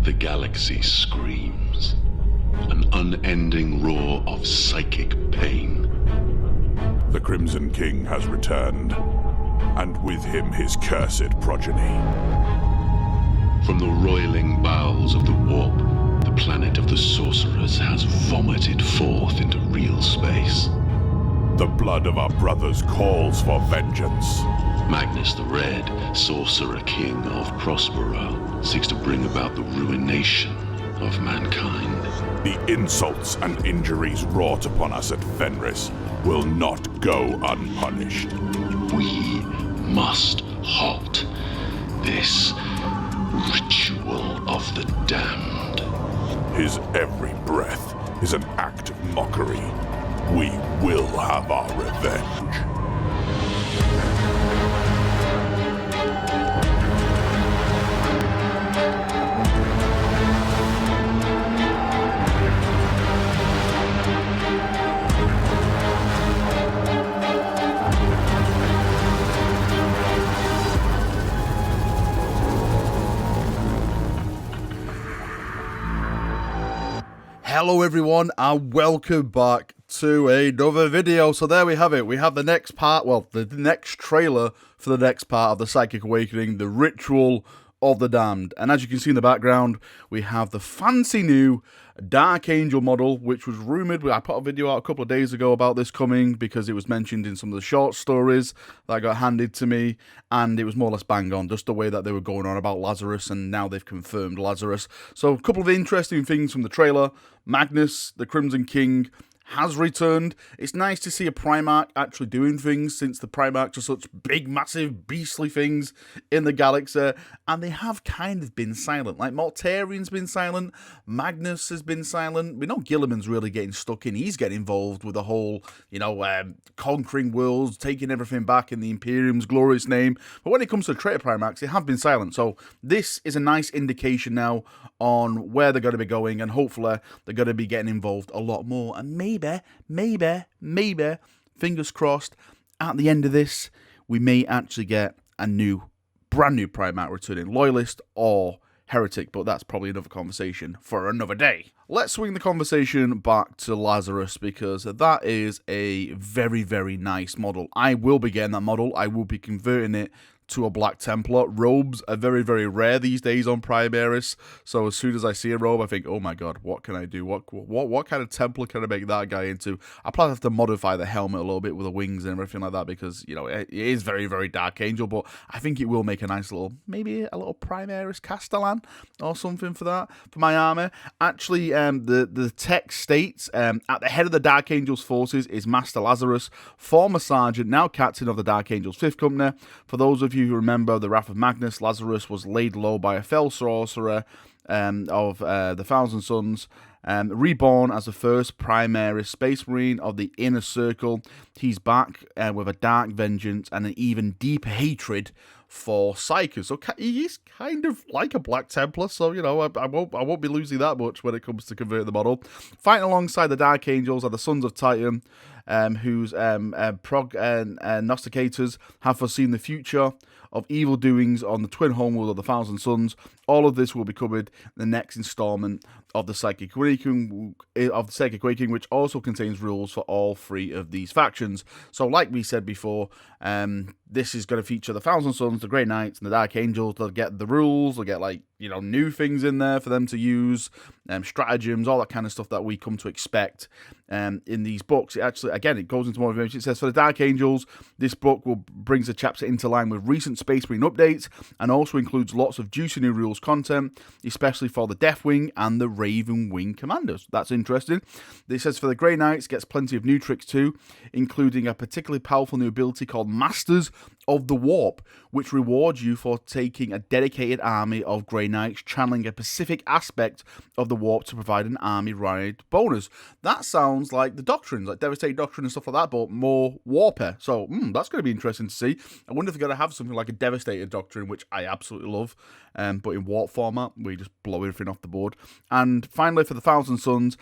The galaxy screams, an unending roar of psychic pain. The Crimson King has returned, and with him his cursed progeny. From the roiling bowels of the warp, the planet of the sorcerers has vomited forth into real space. The blood of our brothers calls for vengeance. Magnus the Red, sorcerer king of Prospero, seeks to bring about the ruination of mankind. The insults and injuries wrought upon us at Fenris will not go unpunished. We must halt this ritual of the damned. His every breath is an act of mockery. We will have our revenge. Hello everyone and welcome back to another video. So there we have it. We have the next part, well, the next trailer for the next part of the Psychic Awakening, the Ritual of the Damned. And as you can see in the background, we have the fancy new Dark Angel model, which was rumoured. I put a video out a couple of days ago about this coming because it was mentioned in some of the short stories that got handed to me, and it was more or less bang on, just the way that they were going on about Lazarus, and now they've confirmed Lazarus. So a couple of interesting things from the trailer. Magnus, the Crimson King, has returned. It's nice to see a Primarch actually doing things, since the Primarchs are such big, massive, beastly things in the galaxy, and they have kind of been silent. Like, Mortarian's been silent, Magnus has been silent. We know Gilliman's really getting stuck in. He's getting involved with the whole, conquering worlds, taking everything back in the Imperium's glorious name. But when it comes to the traitor Primarchs, they have been silent. So this is a nice indication now on where they're going to be going, and hopefully they're going to be getting involved a lot more. And maybe, fingers crossed, at the end of this, we may actually get a brand new Primarch returning, Loyalist or Heretic, but that's probably another conversation for another day. Let's swing the conversation back to Lazarus, because that is a very, very nice model. I will be getting that model. I will be converting it to a Black Templar. Robes are very, very rare these days on Primaris, so as soon as I see a robe, I think, oh my god, what can I do? What kind of Templar can I make that guy into? I probably have to modify the helmet a little bit with the wings and everything like that, because, it is very, very Dark Angel, but I think it will make a nice little, maybe a little Primaris Castellan or something for that, for my armor. Actually, the text states, at the head of the Dark Angel's forces is Master Lazarus, former sergeant, now captain of the Dark Angel's 5th Company. For those of you who remember the Wrath of Magnus, Lazarus was laid low by a fell sorcerer of the Thousand Suns, reborn as the first Primaris Space Marine of the Inner Circle. He's back with a dark vengeance and an even deeper hatred for Psychers. So he's kind of like a Black Templar, so, I won't be losing that much when it comes to converting the model. Fighting alongside the Dark Angels are the Sons of Titan, whose prognosticators have foreseen the future of evil doings on the twin homeworld of the Thousand Suns. All of this will be covered in the next installment of the Psychic Awakening, which also contains rules for all 3 of these factions. So, like we said before, this is going to feature the Thousand Suns, the Grey Knights, and the Dark Angels. They'll get the rules, they'll get, new things in there for them to use, stratagems, all that kind of stuff that we come to expect in these books. It actually, again, it goes into more information. It says, for the Dark Angels, this book brings the chapter into line with recent Space Marine updates, and also includes lots of juicy new rules content, especially for the Deathwing and the Raven Wing commanders. That's interesting. It says, for the Grey Knights, gets plenty of new tricks too, including a particularly powerful new ability called Masters of the Warp, which rewards you for taking a dedicated army of Grey Knights, channeling a specific aspect of the Warp to provide an army ride bonus. That sounds like the Doctrines, like Devastating Doctrine and stuff like that, but more warper. So, that's going to be interesting to see. I wonder if they're going to have something like a Devastated Doctrine, which I absolutely love, but in Warp format, where you just blow everything off the board. And finally, for the Thousand Suns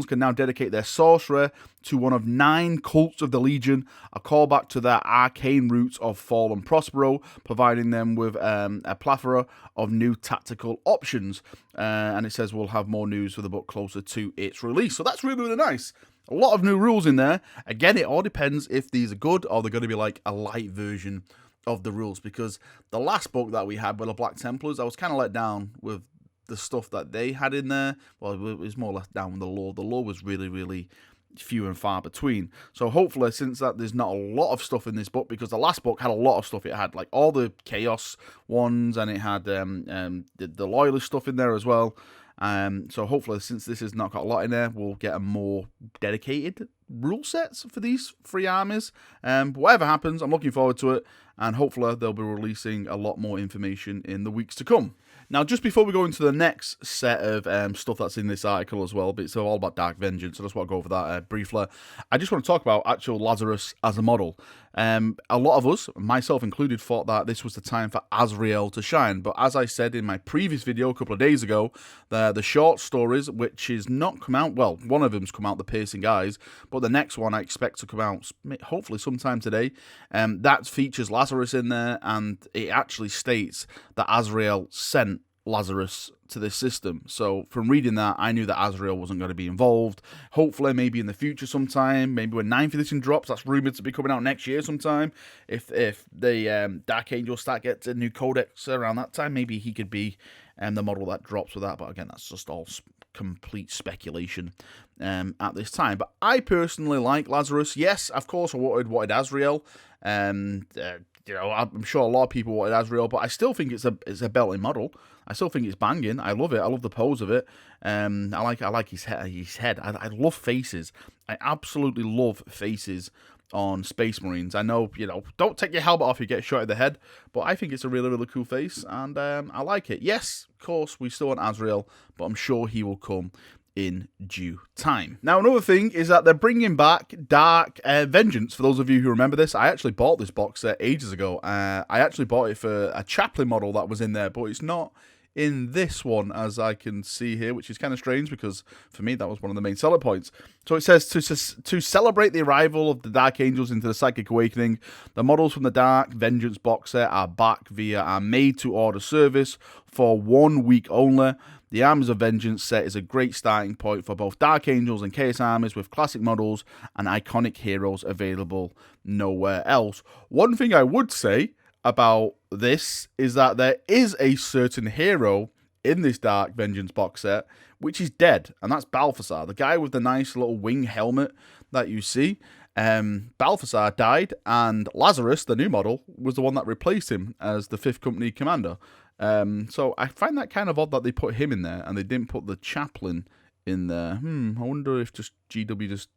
can now dedicate their sorcerer to one of 9 cults of the Legion, a callback to their arcane ancient roots of fallen Prospero, providing them with a plethora of new tactical options. And it says we'll have more news for the book closer to its release. So that's really, really nice. A lot of new rules in there. Again, it all depends if these are good or they're going to be like a light version of the rules, because the last book that we had with the Black Templars, I was kind of let down with the stuff that they had in there. Well, it was more let down with the lore. The lore was really, really few and far between. So hopefully, since that there's not a lot of stuff in this book, because the last book had a lot of stuff. It had like all the chaos ones, and it had the loyalist stuff in there as well. So hopefully, since this has not got a lot in there, we'll get a more dedicated rule sets for these three armies. But whatever happens, I'm looking forward to it, and hopefully they'll be releasing a lot more information in the weeks to come. Now, just before we go into the next set of stuff that's in this article as well, but it's all about Dark Vengeance, so I just want to go over that briefly. I just want to talk about actual Lazarus as a model. A lot of us, myself included, thought that this was the time for Azrael to shine, but as I said in my previous video a couple of days ago, the short stories, which is not come out, well, one of them's come out, The Piercing Eyes, but the next one I expect to come out hopefully sometime today. That features Lazarus in there, and it actually states that Azrael sent Lazarus to this system. So from reading that, I knew that Azrael wasn't going to be involved. Hopefully, maybe in the future sometime, maybe when 9th edition drops, that's rumoured to be coming out next year sometime. If the Dark Angels start getting a new codex around that time, maybe he could be the model that drops with that. But again, that's just all complete speculation at this time. But I personally like Lazarus. Yes, of course, I wanted Azrael. You know, I'm sure a lot of people wanted Azrael, but I still think it's a belting model. I still think it's banging. I love it. I love the pose of it. I like his head. I love faces. I absolutely love faces on Space Marines. I know, you know, don't take your helmet off, you get shot in the head, but I think it's a really, really cool face, and I like it. Yes, of course, we still want Azrael, but I'm sure he will come in due time. Now, another thing is that they're bringing back Dark Vengeance. For those of you who remember this, I actually bought this box set ages ago. I actually bought it for a chaplain model that was in there, but it's not in this one, as I can see here, which is kind of strange because for me that was one of the main selling points. So it says, to celebrate the arrival of the Dark Angels into the Psychic Awakening, the models from the Dark Vengeance box set are back via our made-to-order service for 1 week only. The Armies of Vengeance set is a great starting point for both Dark Angels and Chaos armies, with classic models and iconic heroes available nowhere else. One thing I would say about this is that there is a certain hero in this Dark Vengeance box set which is dead, and that's Balthasar, the guy with the nice little wing helmet that you see. Balthasar died, and Lazarus, the new model, was the one that replaced him as the 5th Company commander. So I find that kind of odd that they put him in there and they didn't put the chaplain in there. I wonder if just GW just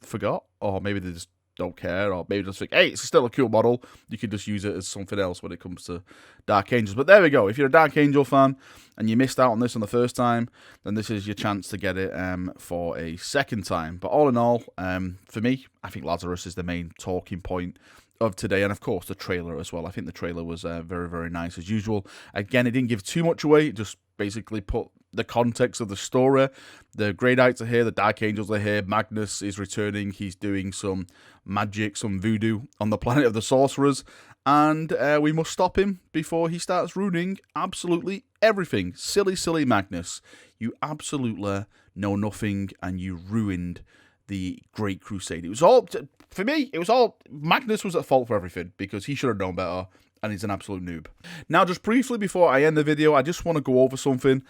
forgot, or maybe they just don't care, or maybe just think, hey, it's still a cool model, you could just use it as something else when it comes to Dark Angels. But there we go. If you're a Dark Angel fan and you missed out on this on the first time, then this is your chance to get it for a second time. But all in all, for me, I think Lazarus is the main talking point of today, and of course the trailer as well. I think the trailer was very, very nice as usual. Again, it didn't give too much away, it just basically put the context of the story. The Grey Knights are here, the Dark Angels are here, Magnus is returning, he's doing some magic, some voodoo on the planet of the Sorcerers, and we must stop him before he starts ruining absolutely everything. Silly, silly Magnus. You absolutely know nothing, and you ruined the Great Crusade. It was all, for me, it was all, Magnus was at fault for everything, because he should have known better, and he's an absolute noob. Now, just briefly before I end the video, I just want to go over something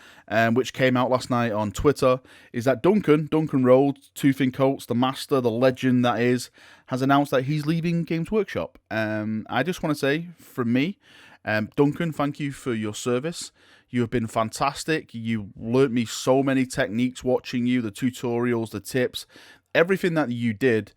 which came out last night on Twitter, is that Duncan Rhodes, Tooth and Coats, the master, the legend that is, has announced that he's leaving Games Workshop. I just want to say, from me, Duncan, thank you for your service. You have been fantastic. You learnt me so many techniques watching you, the tutorials, the tips, everything that you did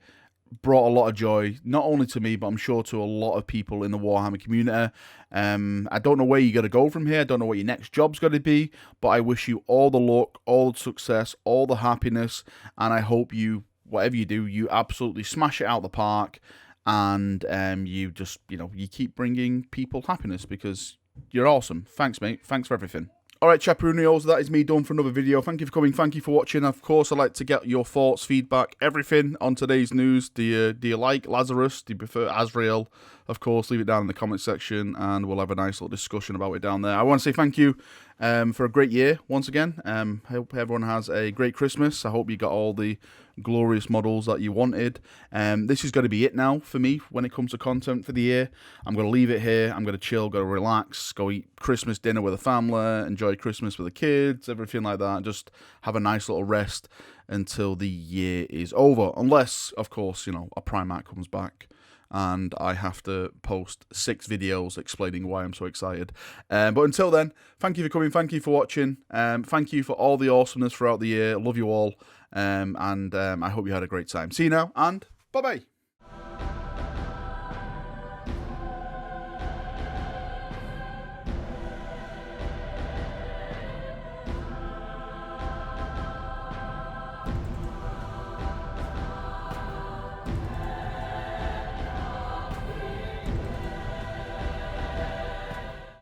brought a lot of joy, not only to me, but I'm sure to a lot of people in the Warhammer community. I don't know where you're going to go from here. I don't know what your next job's going to be, but I wish you all the luck, all the success, all the happiness, and I hope you, whatever you do, you absolutely smash it out the park, and you just, you know, you keep bringing people happiness, because you're awesome. Thanks, mate. Thanks for everything. Alright, Chaperonios, that is me done for another video. Thank you for coming, thank you for watching. Of course, I'd like to get your thoughts, feedback, everything on today's news. Do you like Lazarus? Do you prefer Azrael? Of course, leave it down in the comment section and we'll have a nice little discussion about it down there. I want to say thank you for a great year once again. I hope everyone has a great Christmas. I hope you got all the glorious models that you wanted. This is going to be it now for me when it comes to content for the year. I'm going to leave it here. I'm going to chill, go relax, go eat Christmas dinner with the family, enjoy Christmas with the kids, everything like that. Just have a nice little rest until the year is over. Unless, of course, you know, a Primark comes back and I have to post 6 videos explaining why I'm so excited. But until then, thank you for coming, thank you for watching, thank you for all the awesomeness throughout the year. Love you all, and I hope you had a great time. See you now, and bye-bye.